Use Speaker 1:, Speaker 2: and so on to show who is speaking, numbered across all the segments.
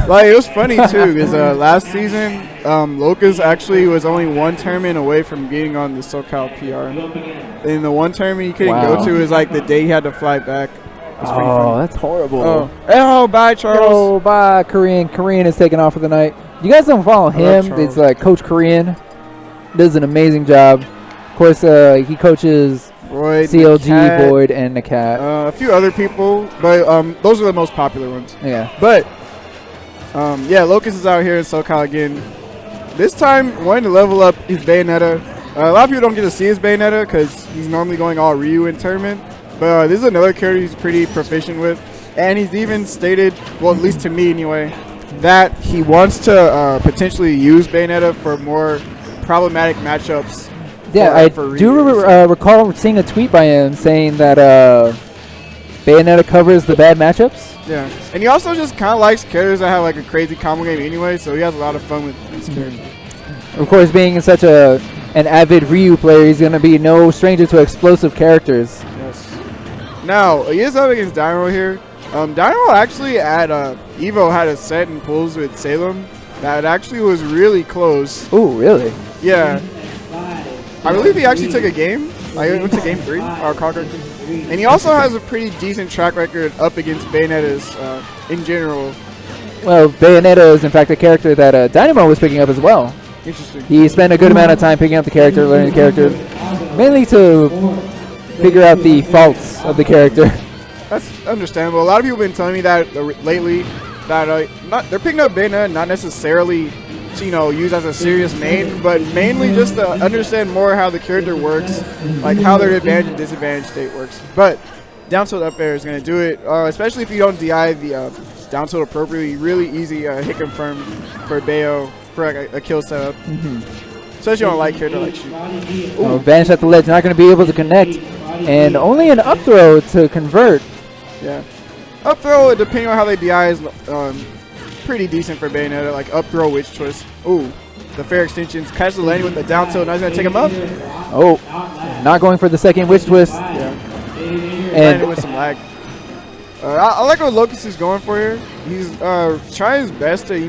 Speaker 1: Like, it was funny, too, because last season, Locus actually was only one tournament away from getting on the SoCal PR. And the one tournament he couldn't go to was, like, the day he had to fly back.
Speaker 2: Oh, that's horrible.
Speaker 1: Oh, bye, Charles.
Speaker 2: Oh, bye, Korean. Korean is taking off for the night. You guys don't follow him. It's like Coach Korean. Does an amazing job. Of course, he coaches
Speaker 1: Void,
Speaker 2: CLG, Void, and the Cat.
Speaker 1: A few other people, but those are the most popular ones.
Speaker 2: Yeah.
Speaker 1: But, yeah, Locus is out here in SoCal again. This time, wanting to level up his Bayonetta. A lot of people don't get to see his Bayonetta because he's normally going all Ryu in tournament. But this is another character he's pretty proficient with. And he's even stated, well, at least to me anyway, that he wants to potentially use Bayonetta for more problematic matchups.
Speaker 2: Yeah, I do recall seeing a tweet by him saying that Bayonetta covers the bad matchups.
Speaker 1: Yeah, and he also just kind of likes characters that have like a crazy combo game anyway, so he has a lot of fun with his characters. Of
Speaker 2: course, being such an avid Ryu player, he's going to be no stranger to explosive characters.
Speaker 1: Yes. Now, he is up against Dynamo here. Dynamo actually at Evo had a set in pools with Salem that actually was really close.
Speaker 2: Oh, really?
Speaker 1: Yeah. I believe he actually took a game. I went to game 3, or conquered. And he also has a pretty decent track record up against Bayonettas in general.
Speaker 2: Well, Bayonetta is in fact a character that Dynamo was picking up as well.
Speaker 1: Interesting.
Speaker 2: He spent a good amount of time picking up the character, learning the character, mainly to figure out the faults of the character.
Speaker 1: That's understandable. A lot of people have been telling me that lately that they're picking up Bayonetta not necessarily to, use as a serious main, but mainly just to understand more how the character works, like how their advantage and disadvantage state works. But down tilt up air is going to do it, especially if you don't DI the down tilt appropriately. Really easy hit confirm for Bayo for like a kill setup. Especially on a light character like Sheik.
Speaker 2: Oh, vanish at the ledge, not going to be able to connect, and only an up throw to convert.
Speaker 1: Yeah, up throw depending on how they DI is pretty decent for Bayonetta, like up throw witch twist. Ooh, the fair extensions. Catch the landing with the down tilt. Now he's going to take him up.
Speaker 2: Oh, not going for the second witch twist.
Speaker 1: Yeah. And with some lag. I like what Locus is going for here. He's trying his best to,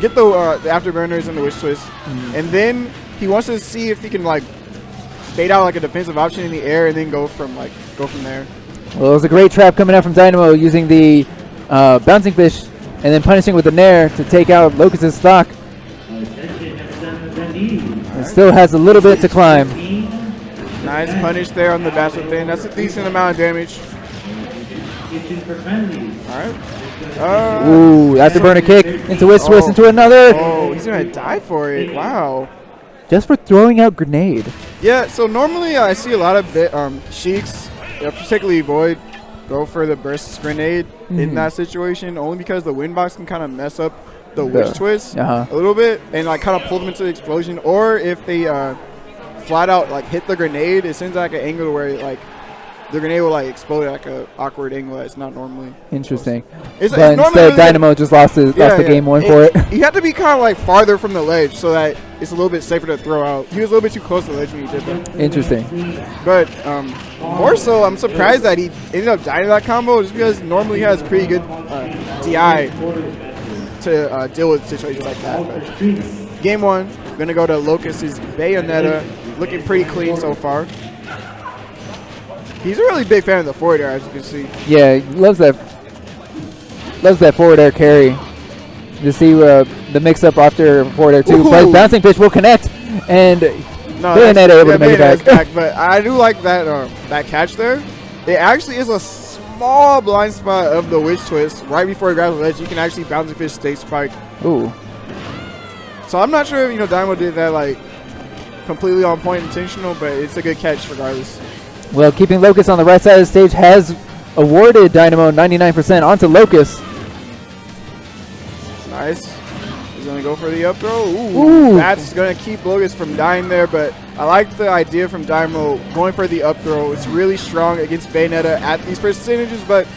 Speaker 1: get the afterburners and the witch twist. And then he wants to see if he can, bait out, a defensive option in the air and then go from there.
Speaker 2: Well, it was a great trap coming out from Dynamo using the bouncing fish and then punishing with the Nair to take out Locus's stock. It still has a little bit to climb.
Speaker 1: Nice punish there on the bachelor thing. That's a decent amount of damage. Alright.
Speaker 2: Ooh, afterburner kick into witch twist into another.
Speaker 1: Oh, he's going to die for it. Wow.
Speaker 2: Just for throwing out grenade.
Speaker 1: Yeah, so normally I see a lot of Sheiks, particularly Void, go for the burst grenade in that situation, only because the wind box can kind of mess up the witch twist a little bit and kind of pull them into the explosion. Or if they flat out hit the grenade, it sends an angle where the grenade will explode at an awkward angle that's not normally.
Speaker 2: Interesting.
Speaker 1: It's
Speaker 2: but instead, Dynamo just lost the game one for it.
Speaker 1: You have to be kind of farther from the ledge so that it's a little bit safer to throw out. He was a little bit too close to the ledge when he did that.
Speaker 2: Interesting.
Speaker 1: But more so, I'm surprised that he ended up dying to that combo just because normally he has pretty good DI to deal with situations like that. But game 1, going to go to Locus's Bayonetta. Looking pretty clean so far. He's a really big fan of the forward air, as you can see.
Speaker 2: Yeah, he loves that forward air carry. You see the mix-up after forward air too. But bouncing pitch will connect, and Bayonetta able to make it back.
Speaker 1: But I do like that that catch there. It actually is a small blind spot of the witch twist right before he grabs the ledge. You can actually bouncing fish state spike.
Speaker 2: Ooh.
Speaker 1: So I'm not sure if Dynamo did that completely on point intentional, but it's a good catch regardless.
Speaker 2: Well, keeping Locus on the right side of the stage has awarded Dynamo 99% onto Locus.
Speaker 1: Nice. He's going to go for the up throw. Ooh. That's going to keep Locus from dying there, but I like the idea from Dynamo going for the up throw. It's really strong against Bayonetta at these percentages, but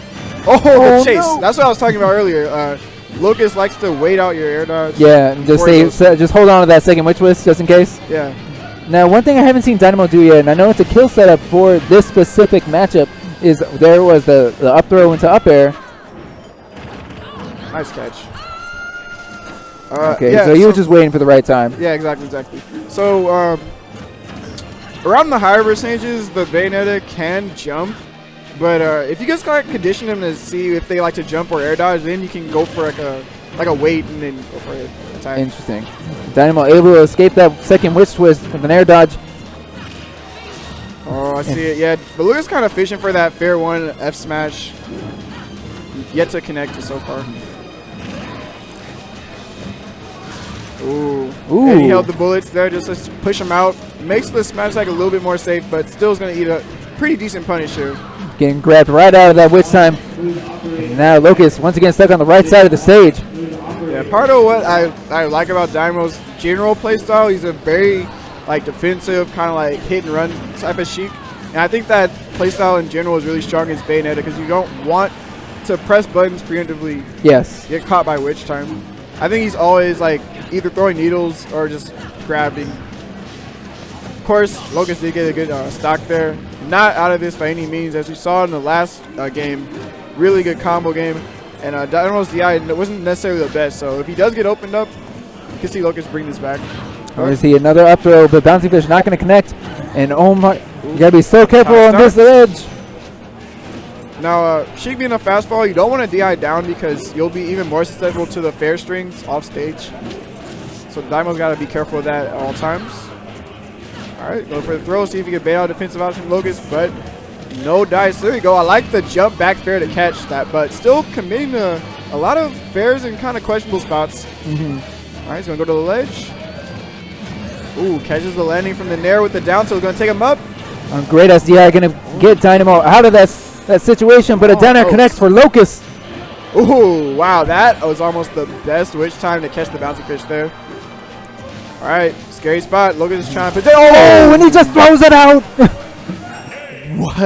Speaker 1: the chase. No. That's what I was talking about earlier. Locus likes to wait out your air dodge.
Speaker 2: Yeah, just hold on to that second witch twist just in case.
Speaker 1: Yeah.
Speaker 2: Now, one thing I haven't seen Dynamo do yet, and I know it's a kill setup for this specific matchup, is there was the up throw into up air.
Speaker 1: Nice catch.
Speaker 2: Okay,
Speaker 1: yeah,
Speaker 2: so he was just waiting for the right time.
Speaker 1: Yeah, exactly. So around the higher percentages, the Bayonetta can jump. But if you just kind of condition them to see if they like to jump or air dodge, then you can go for like a wait and then go for it. Attack.
Speaker 2: Interesting. Dynamo able to escape that second witch twist with an air dodge.
Speaker 1: Oh, I see it. Yeah, but Locus kind of fishing for that fair one F smash. Yet to connect so far. Ooh. And he held the bullets there just to push him out. Makes the smash like a little bit more safe, but still is going to eat a pretty decent punish here.
Speaker 2: Getting grabbed right out of that witch time. Now Locus once again stuck on the right side of the stage.
Speaker 1: Yeah, part of what I like about Dynamo's general playstyle, he's a very like defensive, kind of like hit and run type of Sheik. And I think that playstyle in general is really strong against Bayonetta because you don't want to press buttons preemptively.
Speaker 2: Yes.
Speaker 1: Get caught by witch time. I think he's always like either throwing needles or just grabbing. Of course, Locus did get a good stock there. Not out of this by any means, as we saw in the last game. Really good combo game. And Dynamo's DI wasn't necessarily the best, so if he does get opened up, you can see Locus bring this back.
Speaker 2: We see another up throw, but Bouncy Fish not going to connect. And oh my, you got to be so careful on this edge.
Speaker 1: Now, Sheik being a fast fall, you don't want to DI down because you'll be even more susceptible to the fair strings off stage. So Dynamo's got to be careful of that at all times. All right, go for the throw, see if you can bait out defensive option from Locus, but no dice. There you go. I like the jump back fair to catch that, but still committing to a lot of fairs and kind of questionable spots. All right, he's going to go to the ledge. Ooh, catches the landing from the nair with the down tilt. Going to take him up.
Speaker 2: Great SDI going to get Dynamo out of that situation, but a down air connects for Locus.
Speaker 1: Ooh, wow. That was almost the best witch time to catch the bouncy fish there. All right, scary spot. Locus is trying to protect.
Speaker 2: Oh, and he just throws it out.
Speaker 1: What?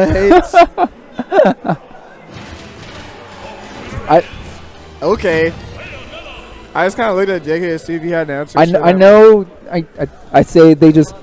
Speaker 1: Okay. I just kind of looked at JK to see if he had an answer.
Speaker 2: I know. I say they just